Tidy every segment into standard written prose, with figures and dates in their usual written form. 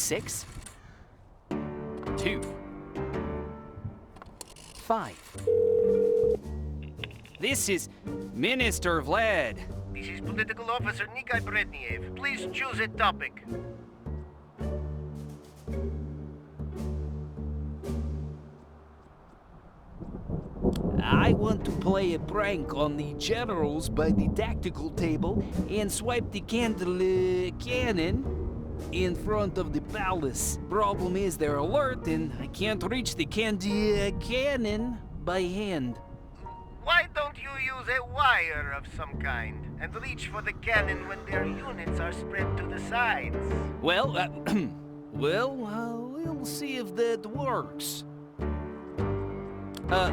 6, 2, 5. This is Minister Vlad. This is Political Officer Nikai Bredniev. Please choose a topic. I want to play a prank on the generals by the tactical table and swipe the cannon in front of the palace. Problem is they're alert and I can't reach the cannon by hand. Why don't you use a wire of some kind and reach for the cannon when their units are spread to the sides? Well, we'll see if that works.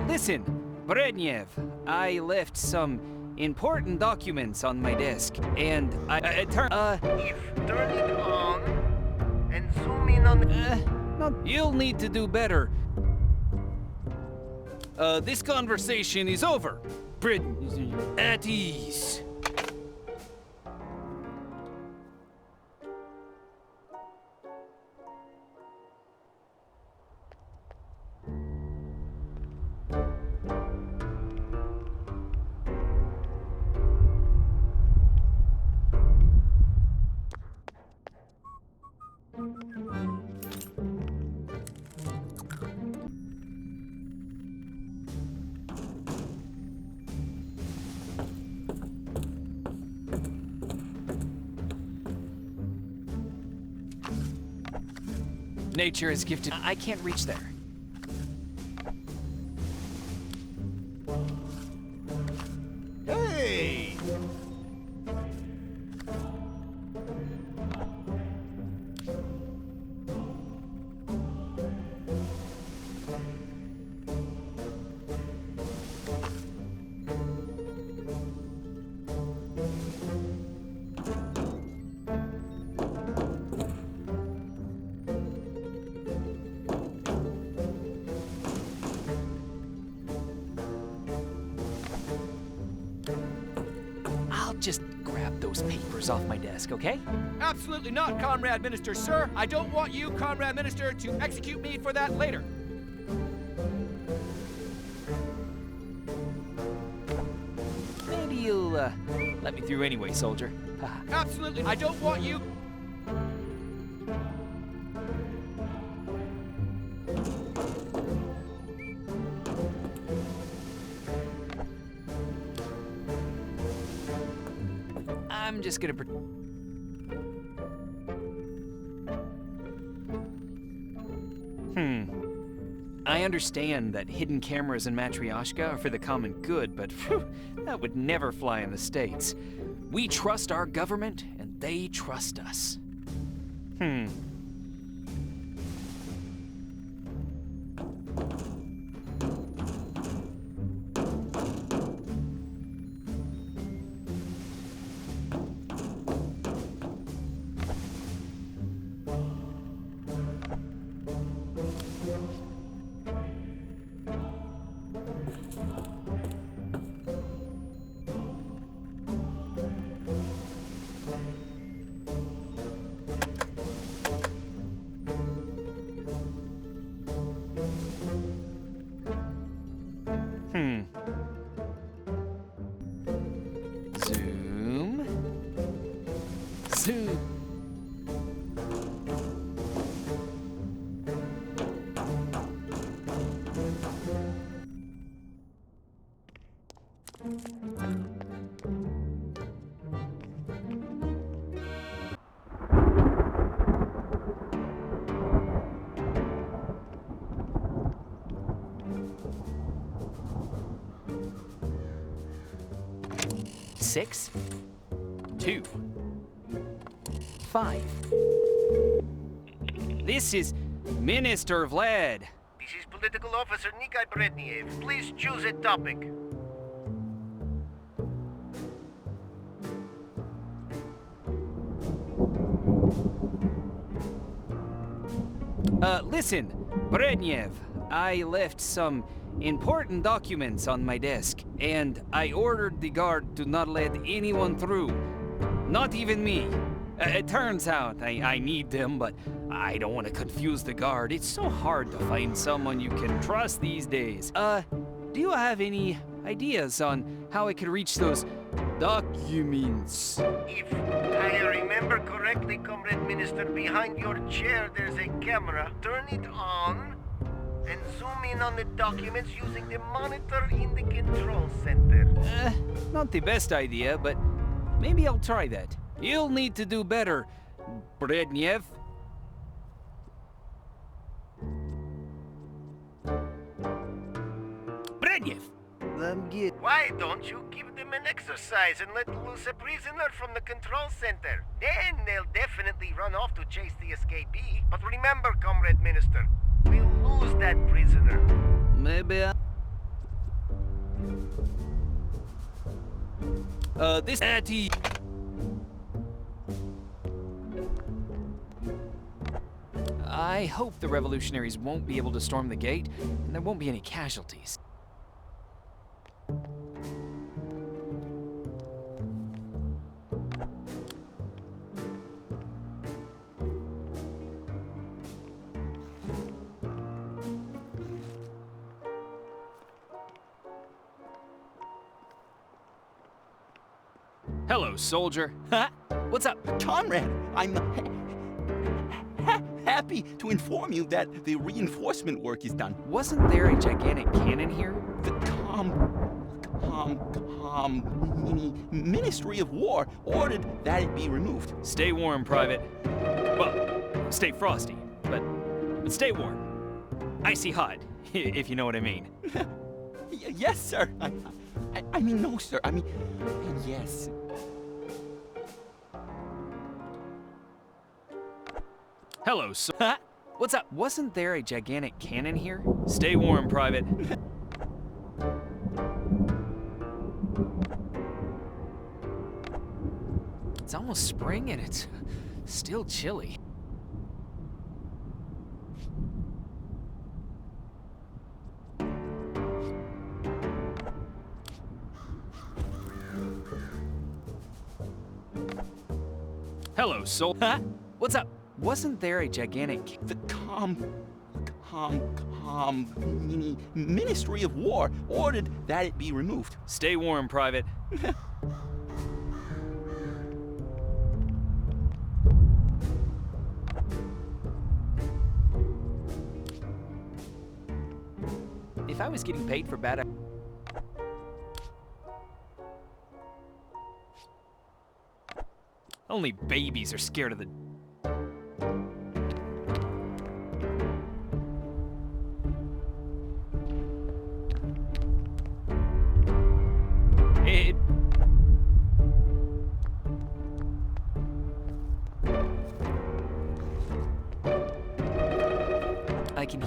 Listen, Bredniev, I left some important documents on my desk, and I turn It on and zoom in on no, you'll need to do better. This conversation is over. At ease. Nature is gifted. I can't reach there. Hey! Just grab those papers off my desk, okay? Absolutely not, Comrade Minister, sir. I don't want you, Comrade Minister, to execute me for that later. Maybe you'll let me through anyway, soldier. Absolutely, I don't want you. I'm just gonna I understand that hidden cameras in Matryoshka are for the common good, but phew, that would never fly in the States. We trust our government, and they trust us. Zoom. Zoom. Six, 2, 5. This is Minister Vlad. This is Political Officer Nikai Bredniev. Please choose a topic. Listen, Bredniev, I left some important documents on my desk, and I ordered the guard to not let anyone through. Not even me. It turns out I need them, but I don't want to confuse the guard. It's so hard to find someone you can trust these days. Do you have any ideas on how I could reach those documents? If I remember correctly, Comrade Minister, behind your chair there's a camera. Turn it on and zoom in on the documents using the monitor in the control center. Not the best idea, but maybe I'll try that. You'll need to do better, Brednev. Brednev! Why don't you give them an exercise and let loose a prisoner from the control center? Then they'll definitely run off to chase the escapee. But remember, Comrade Minister, we'll lose that prisoner. Maybe this Atty. I hope the revolutionaries won't be able to storm the gate, and there won't be any casualties. Hello, soldier. What's up? Comrade, I'm happy to inform you that the reinforcement work is done. Wasn't there a gigantic cannon here? The Ministry of War ordered that it be removed. Stay warm, Private. Well, stay frosty, but stay warm. Icy hot, if you know what I mean. Yes, sir. I mean, no, sir. I mean, yes. Hello, What's up? Wasn't there a gigantic cannon here? Stay warm, Private. It's almost spring and it's still chilly. Hello, What's up? Wasn't there a gigantic... The Ministry of War ordered that it be removed. Stay warm, Private. If I was getting paid for bad... Only babies are scared of the... I can...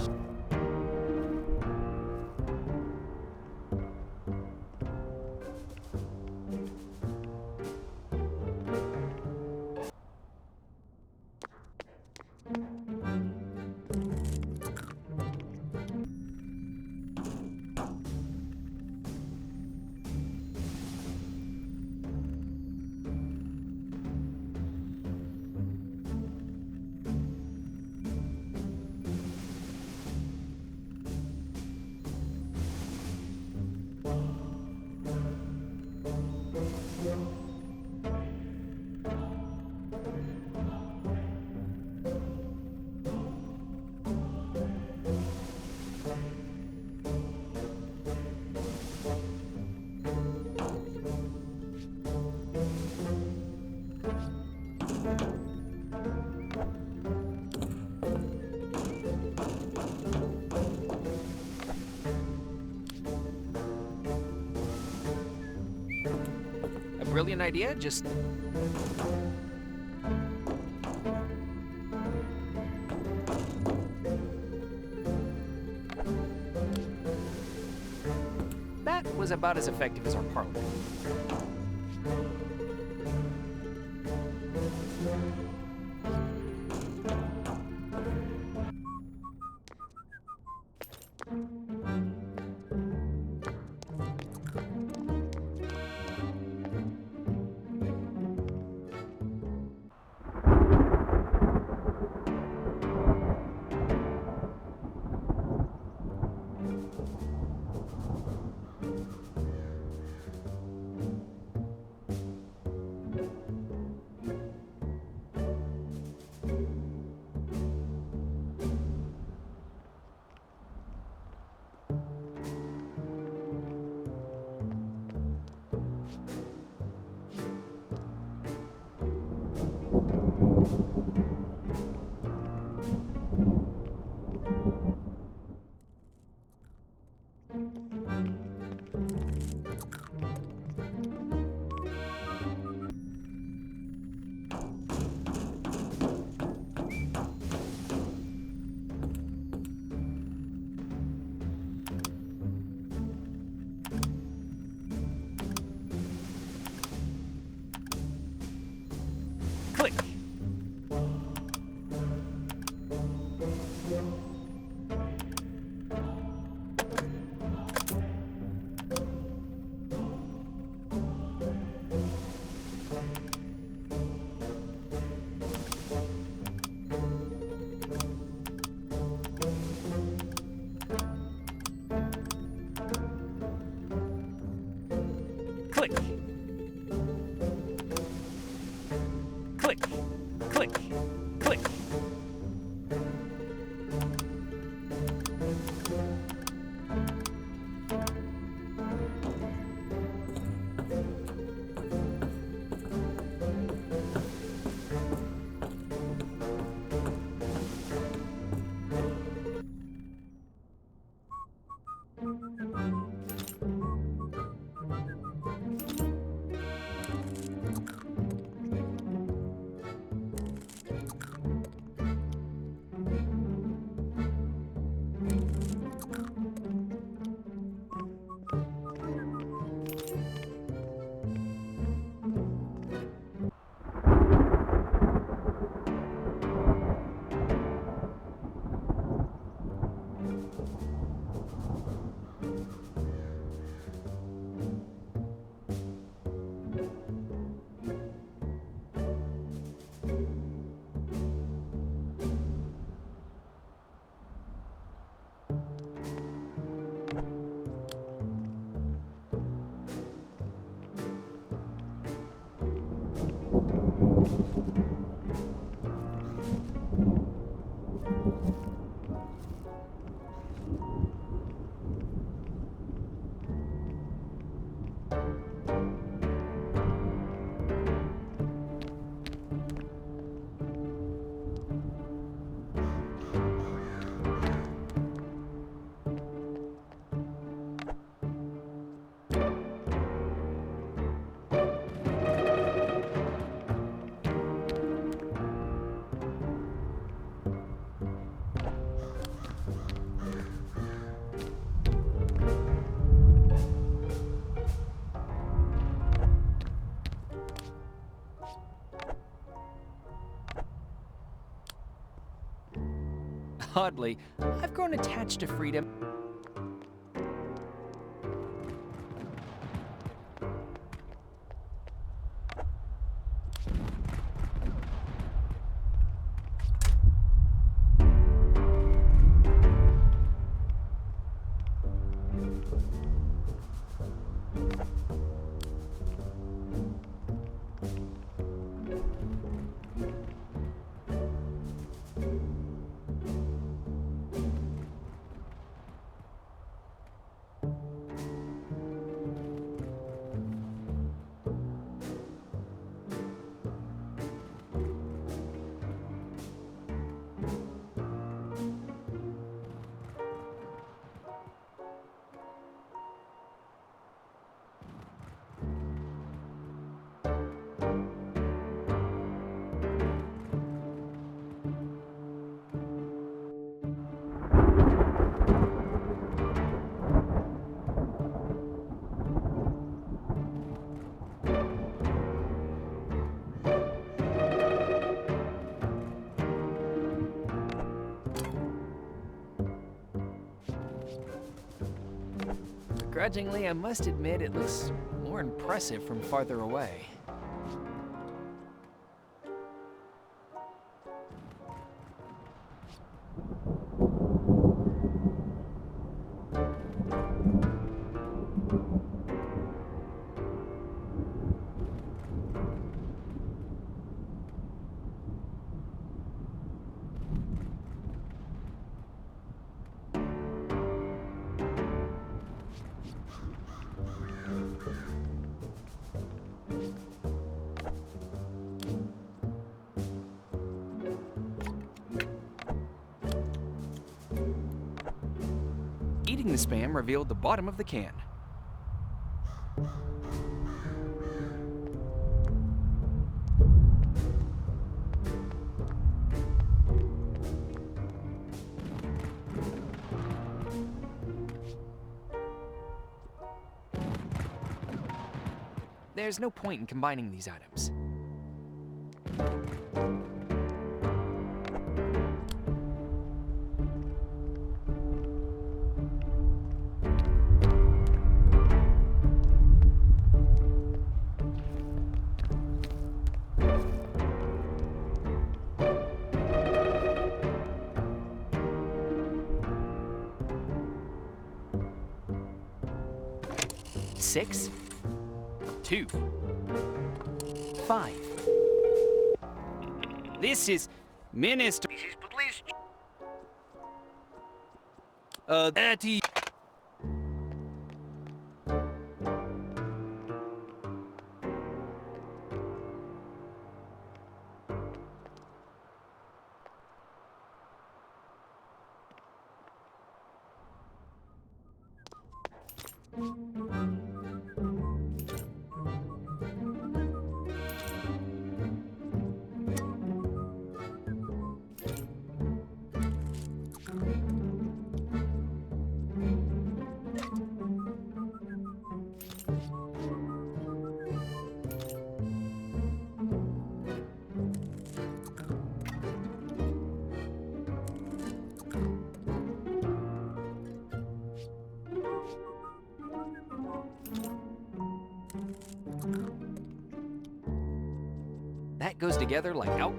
Brilliant idea, just... That was about as effective as our parliament. Oddly, I've grown attached to freedom. Grudgingly, I must admit it looks more impressive from farther away. Eating the spam revealed the bottom of the can. There's no point in combining these items. Six, 2, 5. This is Minister. This is police. That he. together like out.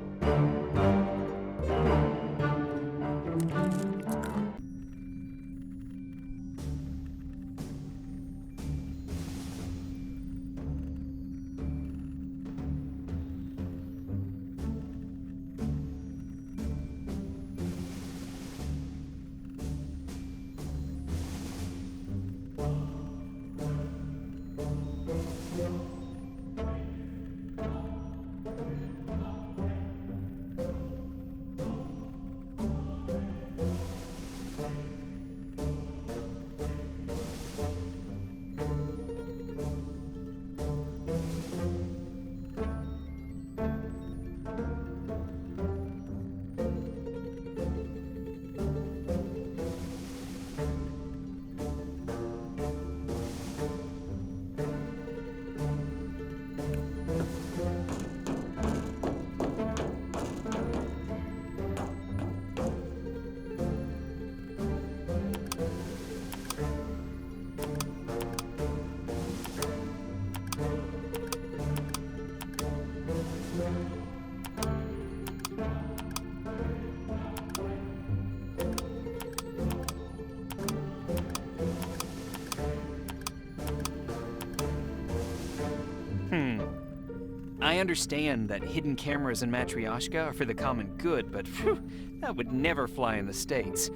I understand that hidden cameras in Matryoshka are for the common good, but phew, that would never fly in the States.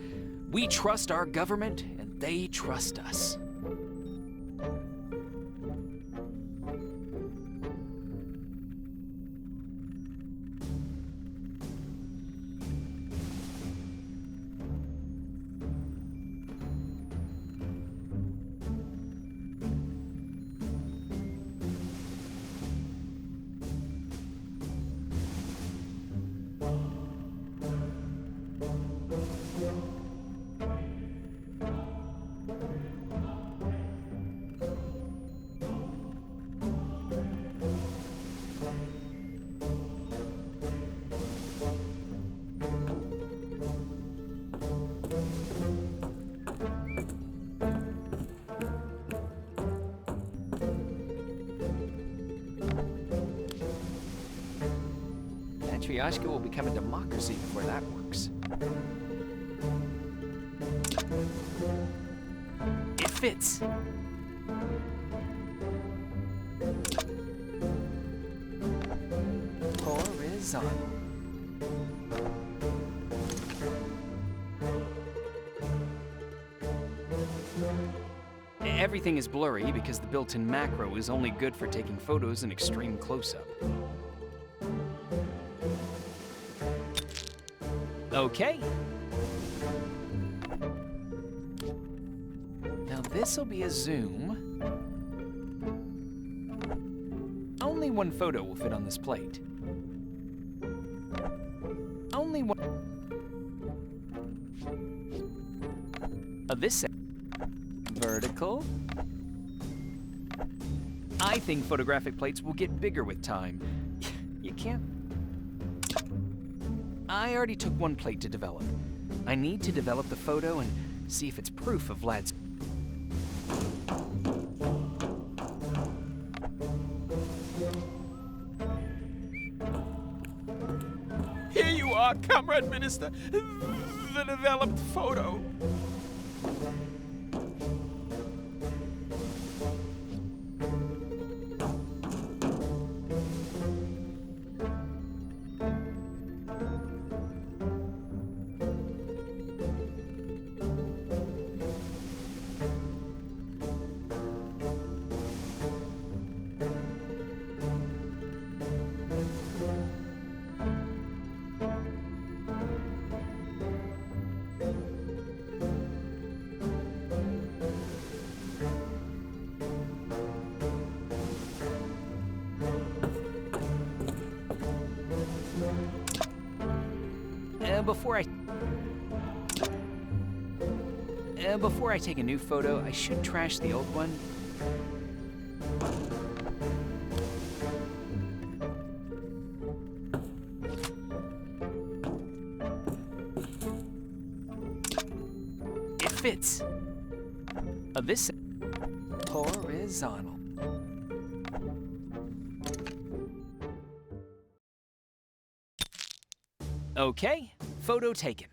We trust our government, and they trust us. Matryoshka will become a democracy before that works. It fits. Horizontal. Everything is blurry because the built-in macro is only good for taking photos in extreme close-up. Okay. Now this'll be a zoom. Only one photo will fit on this plate. Only one. This vertical. I think photographic plates will get bigger with time. You can't. I already took one plate to develop. I need to develop the photo and see if it's proof of Vlad's. Here you are, Comrade Minister. The developed photo. Before I take a new photo, I should trash the old one. It fits. This horizontal. Okay, photo taken.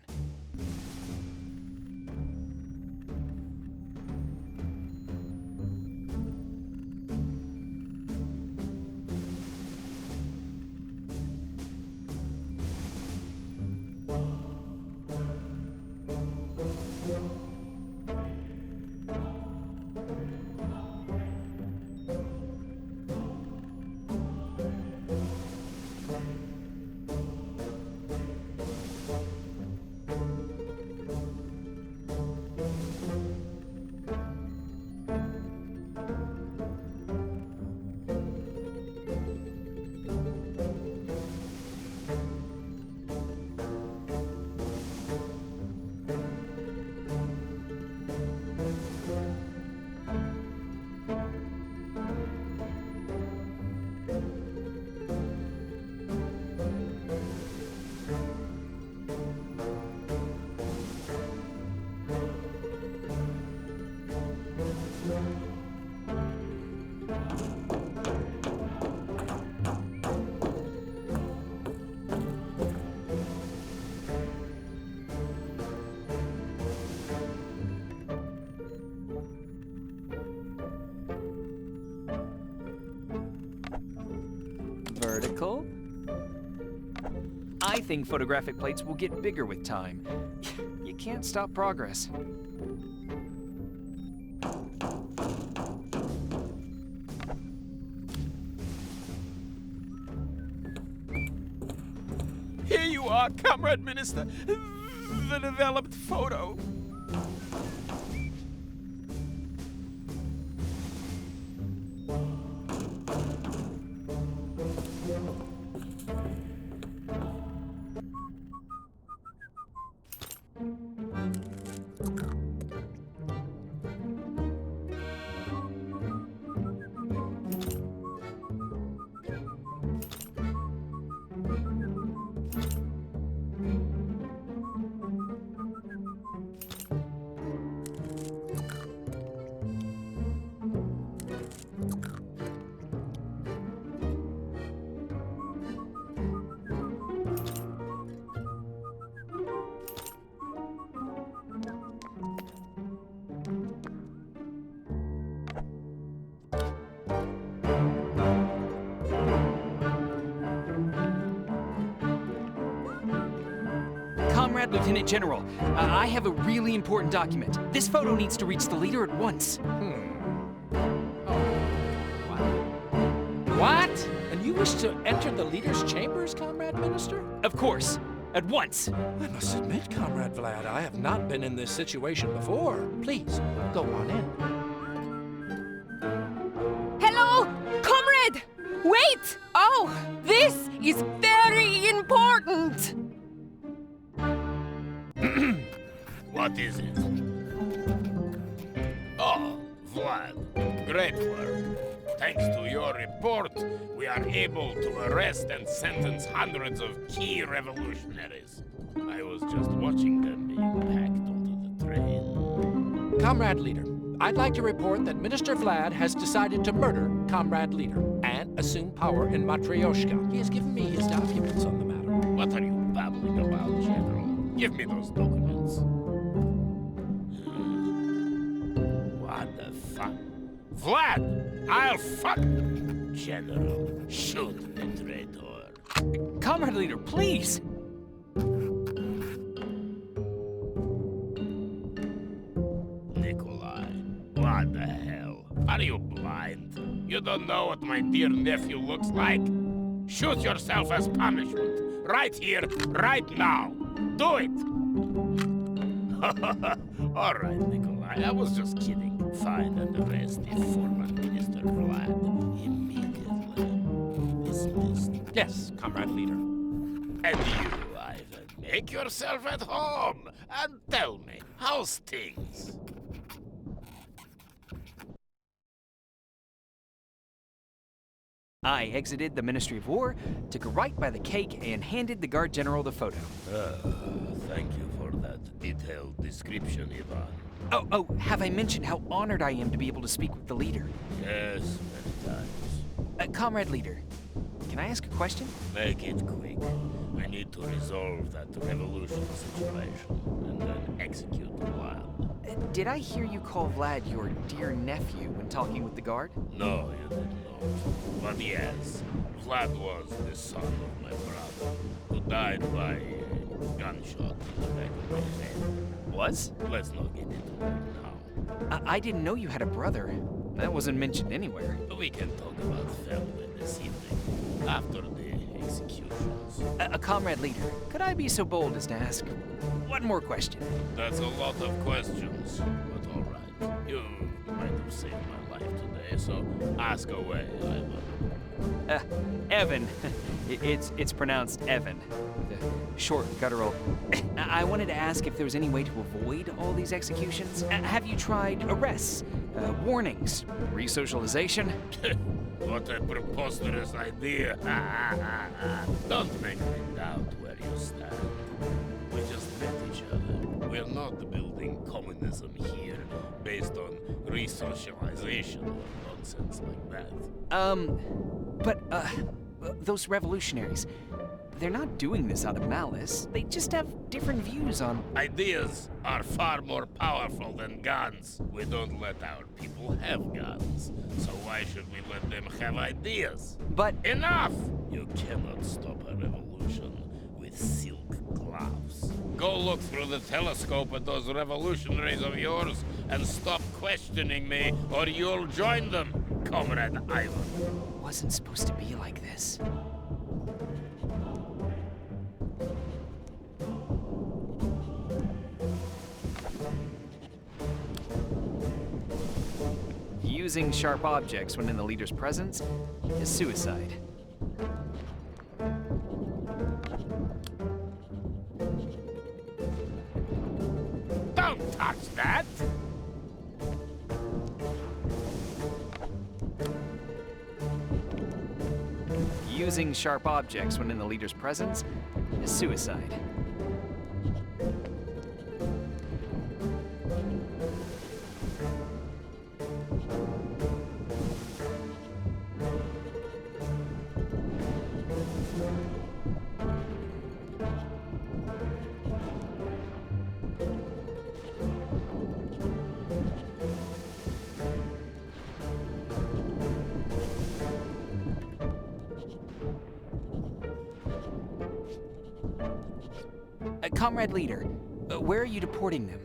Vertical. I think photographic plates will get bigger with time. You can't stop progress. Here you are, Comrade Minister. The developed photo. Comrade Lieutenant General, I have a really important document. This photo needs to reach the leader at once. What? And you wish to enter the leader's chambers, Comrade Minister? Of course, at once. I must admit, Comrade Vlad, I have not been in this situation before. Please, go on in. Hello, comrade! Wait! Oh, this is very important! What is it? Oh, Vlad. Great work. Thanks to your report, we are able to arrest and sentence hundreds of key revolutionaries. I was just watching them being packed onto the train. Comrade Leader, I'd like to report that Minister Vlad has decided to murder Comrade Leader and assume power in Matryoshka. He has given me his documents on the matter. What are you babbling about, General? Give me those documents. What the fuck? Vlad! I'll fuck... General, shoot the traitor. Comrade Leader, please! Nikolai, what the hell? Are you blind? You don't know what my dear nephew looks like? Shoot yourself as punishment. Right here, right now. Do it! All right, Nikolai, I was just kidding. Find and arrest the former Minister Vlad immediately. Dismissed. Yes, Comrade Leader. And you, Ivan, make yourself at home and tell me, how's things? I exited the Ministry of War, took a right by the cake, and handed the Guard General the photo. Thank you for that detailed description, Ivan. Oh, have I mentioned how honored I am to be able to speak with the leader? Yes, many times. Comrade Leader, can I ask a question? Make it quick. I need to resolve that revolution situation and then execute the plan. Did I hear you call Vlad your dear nephew when talking with the guard? No, you did not. But yes, Vlad was the son of my brother, who died by a gunshot in the back of my head. Was? Let's not get into that now. I didn't know you had a brother. That wasn't mentioned anywhere. We can talk about family this evening, after the executions. A comrade leader, could I be so bold as to ask one more question? That's a lot of questions, but all right. You might have saved my life today, so ask away, Ivan. Evan. It's pronounced Evan. With a short, guttural. I wanted to ask if there was any way to avoid all these executions. Have you tried arrests, warnings, resocialization? What a preposterous idea. Don't make me doubt where you stand. We just met each other. We're not building communism here based on resocialization or nonsense like that. Those revolutionaries, they're not doing this out of malice. They just have different views on... Ideas are far more powerful than guns. We don't let our people have guns, so why should we let them have ideas? But... Enough! You cannot stop a revolution with silk gloves. Go look through the telescope at those revolutionaries of yours and stop questioning me, or you'll join them, Comrade Ivan. Wasn't supposed to be like this. Using sharp objects when in the leader's presence is suicide. Don't touch that! Using sharp objects when in the leader's presence is suicide. Comrade leader, where are you deporting them?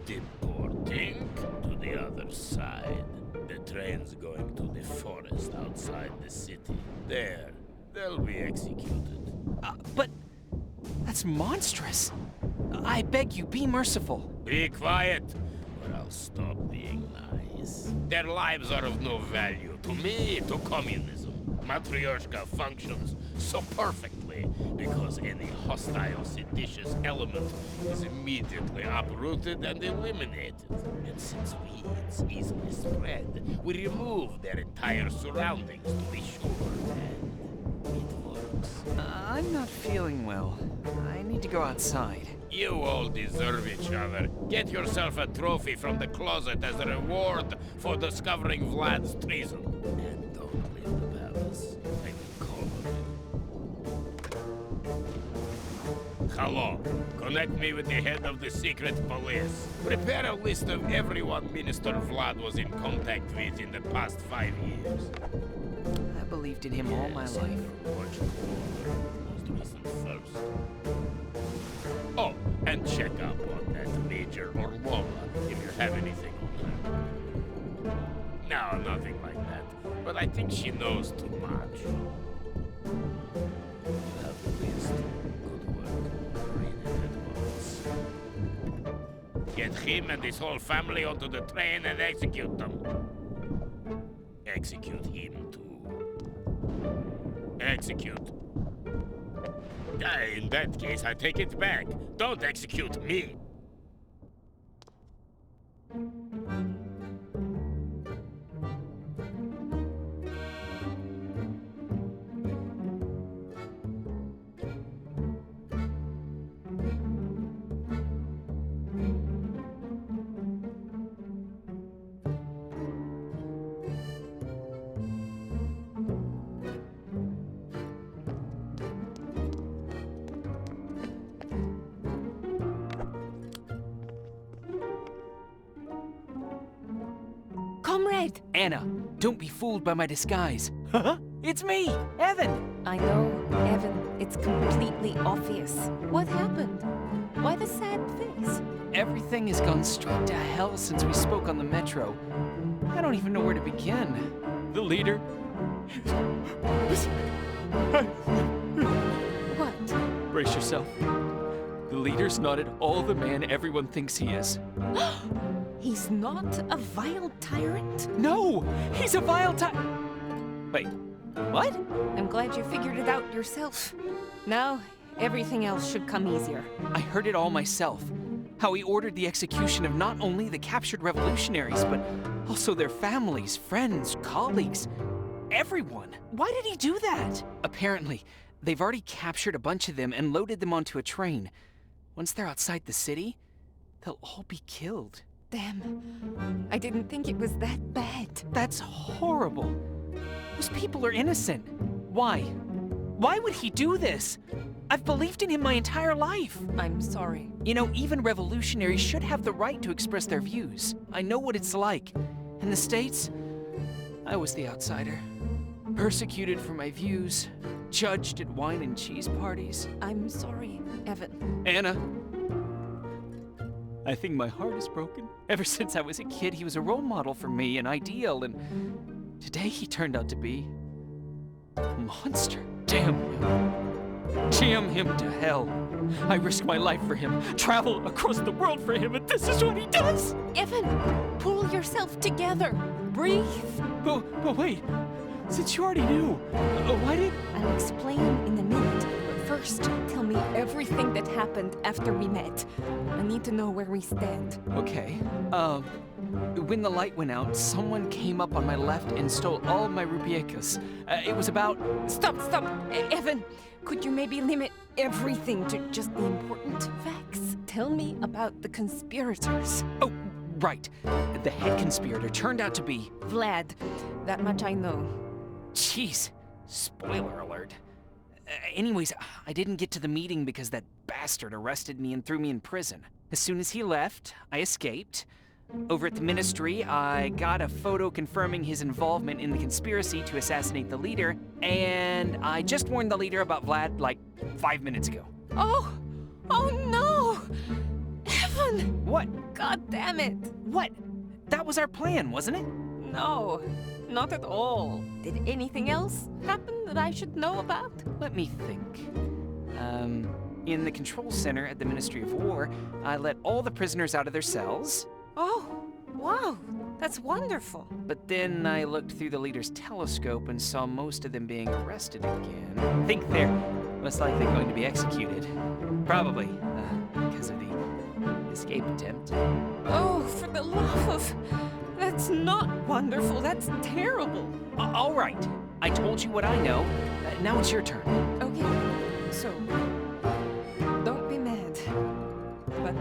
Deporting to the other side. The train's going to the forest outside the city. There, they'll be executed. But that's monstrous. I beg you, be merciful. Be quiet, or I'll stop being nice. Their lives are of no value to me, to communism. Matryoshka functions so perfectly because any hostile, seditious element is immediately uprooted and eliminated. And since weeds easily spread, we remove their entire surroundings to be sure, and it works. I'm not feeling well. I need to go outside. You all deserve each other. Get yourself a trophy from the closet as a reward for discovering Vlad's treason. And don't leave the palace. I will call on you. Hello. Connect me with the head of the secret police. Prepare a list of everyone Minister Vlad was in contact with in the past 5 years. I believed in him all my life. Watch most recent first. Oh, and check up on that Major Orlova if you have anything on her. No, nothing like that. But I think she knows too much. You have the list. Good work. Read it at once. Get him and his whole family onto the train and execute them. Execute him too. Execute. In that case, I take it back. Don't execute me. Comrade! Anna, don't be fooled by my disguise. Huh? It's me, Evan! I know, Evan, it's completely obvious. What happened? Why the sad face? Everything has gone straight to hell since we spoke on the metro. I don't even know where to begin. The leader... What? Brace yourself. The leader's not at all the man everyone thinks he is. He's not a vile tyrant? No! He's a vile Wait, what? I'm glad you figured it out yourself. Now, everything else should come easier. I heard it all myself. How he ordered the execution of not only the captured revolutionaries, but also their families, friends, colleagues, everyone. Why did he do that? Apparently, they've already captured a bunch of them and loaded them onto a train. Once they're outside the city, they'll all be killed. Damn. I didn't think it was that bad. That's horrible. Those people are innocent. Why? Why would he do this? I've believed in him my entire life. I'm sorry. You know, even revolutionaries should have the right to express their views. I know what it's like. In the States, I was the outsider. Persecuted for my views, judged at wine and cheese parties. I'm sorry, Evan. Anna, I think my heart is broken. Ever since I was a kid, he was a role model for me, an ideal, and today he turned out to be a monster. Damn him. Damn him to hell. I risk my life for him, travel across the world for him, and this is what he does! Evan, pull yourself together. Breathe. But wait, since you already knew, why did... I'll explain in a minute, but first, tell me everything that happened after we met. I need to know where we stand. Okay, when the light went out, someone came up on my left and stole all of my rupiekas. It was about... Stop! Evan, could you maybe limit everything to just the important facts? Tell me about the conspirators. Oh, right. The head conspirator turned out to be... Vlad. That much I know. Jeez. Spoiler alert. Anyways, I didn't get to the meeting because that bastard arrested me and threw me in prison. As soon as he left, I escaped. Over at the ministry, I got a photo confirming his involvement in the conspiracy to assassinate the leader, and I just warned the leader about Vlad like 5 minutes ago. Oh no! Evan! What? God damn it! What? That was our plan, wasn't it? No, not at all. Did anything else happen that I should know about? Let me think. In the control center at the Ministry of War, I let all the prisoners out of their cells. Oh, wow, that's wonderful. But then I looked through the leader's telescope and saw most of them being arrested again. I think they're most likely going to be executed. Probably, because of the escape attempt. Oh, for the love of... That's not wonderful, that's terrible. All right, I told you what I know. Now it's your turn. Okay, so... Don't be mad, but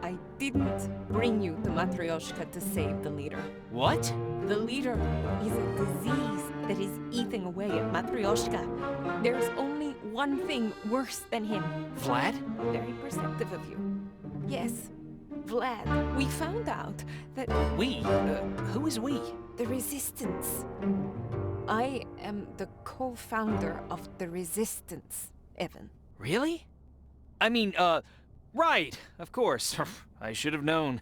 I didn't bring you to Matryoshka to save the leader. What? The leader is a disease that is eating away at Matryoshka. There's only one thing worse than him. Vlad? Very perceptive of you. Yes, Vlad. We found out that... We? Who is we? The Resistance. I am the co-founder of the Resistance, Evan. Really? I mean, right, of course. I should have known.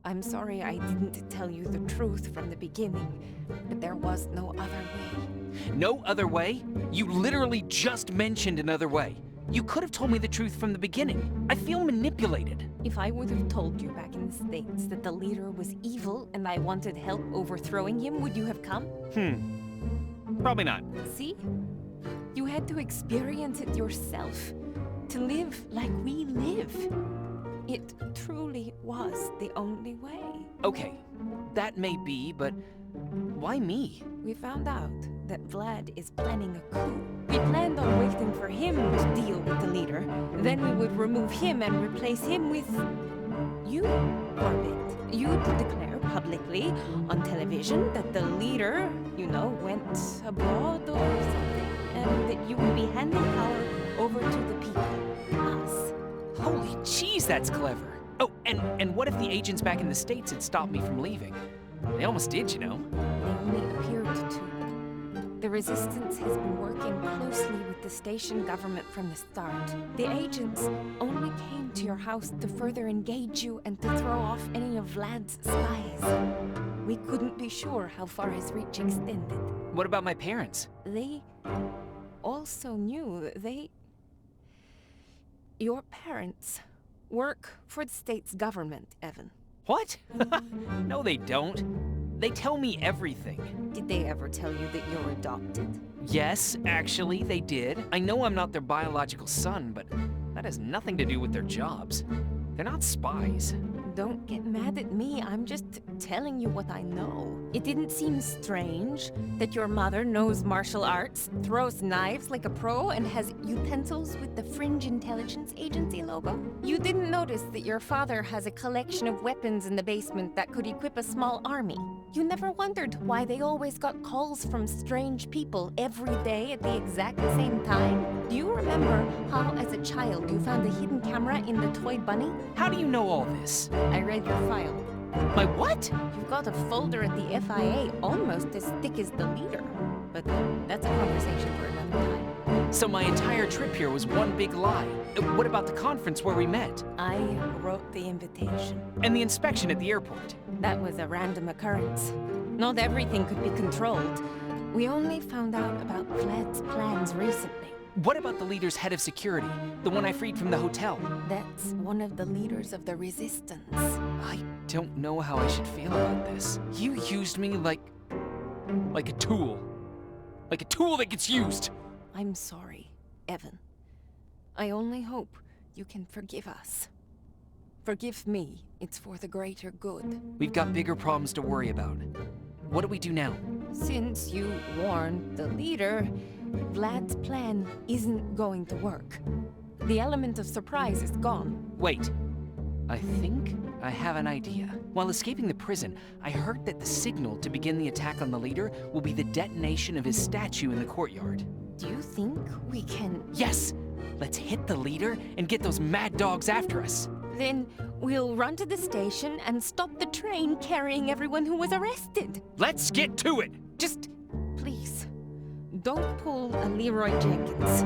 I'm sorry I didn't tell you the truth from the beginning, but there was no other way. No other way? You literally just mentioned another way. You could have told me the truth from the beginning. I feel manipulated. If I would have told you back in the States that the leader was evil and I wanted help overthrowing him, would you have come? Probably not. See? You had to experience it yourself. To live like we live. It truly was the only way. Okay, that may be, but why me? We found out that Vlad is planning a coup. We planned on waiting for him to deal with the leader. Then we would remove him and replace him with... you, Corbett. You'd declare publicly on television that the leader, went abroad or something, and that you would be handing power over to the people. Us. Holy cheese, that's clever. Oh, and what if the agents back in the States had stopped me from leaving? They almost did, you know. They only appeared to. The Resistance has been working closely with the station government from the start. The agents only came to your house to further engage you and to throw off any of Vlad's spies. We couldn't be sure how far his reach extended. What about my parents? They also knew your parents work for the state's government, Evan. What? No, they don't. They tell me everything. Did they ever tell you that you're adopted? Yes, actually, they did. I know I'm not their biological son, but that has nothing to do with their jobs. They're not spies. Don't get mad at me, I'm just telling you what I know. It didn't seem strange that your mother knows martial arts, throws knives like a pro, and has utensils with the Fringe Intelligence Agency logo. You didn't notice that your father has a collection of weapons in the basement that could equip a small army. You never wondered why they always got calls from strange people every day at the exact same time. Do you remember how, as a child, you found a hidden camera in the toy bunny? How do you know all this? I read your file. My what? You've got a folder at the FIA almost as thick as the leader. But that's a conversation for another time. So my entire trip here was one big lie. What about the conference where we met? I wrote the invitation. And the inspection at the airport? That was a random occurrence. Not everything could be controlled. We only found out about Vlad's plans recently. What about the leader's head of security? The one I freed from the hotel? That's one of the leaders of the Resistance. I don't know how I should feel about this. You used me like a tool. Like a tool that gets used. I'm sorry, Evan. I only hope you can forgive us. Forgive me. It's for the greater good. We've got bigger problems to worry about. What do we do now? Since you warned the leader, Vlad's plan isn't going to work. The element of surprise is gone. Wait. I think I have an idea. While escaping the prison, I heard that the signal to begin the attack on the leader will be the detonation of his statue in the courtyard. Do you think we can... Yes! Let's hit the leader and get those mad dogs after us. Then we'll run to the station and stop the train carrying everyone who was arrested. Let's get to it! Just, please, don't pull a Leroy Jenkins.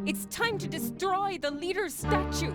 It's time to destroy the leader's statue!